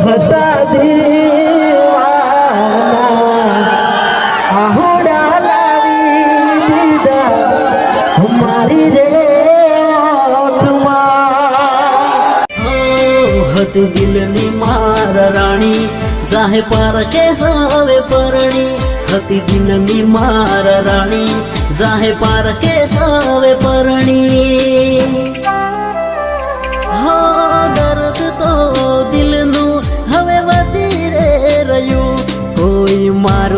હતા દીવાના આહોડા લાવી દીધા મારી રે હતી દિલની માર રાણી જાહે પાર કે હવે પરણી હતી દિલની માર રાણી જાહે પાર કે હવે પરણી હા દર્દ તો દિલનું હવે વધી રે રહ્યું કોઈ માર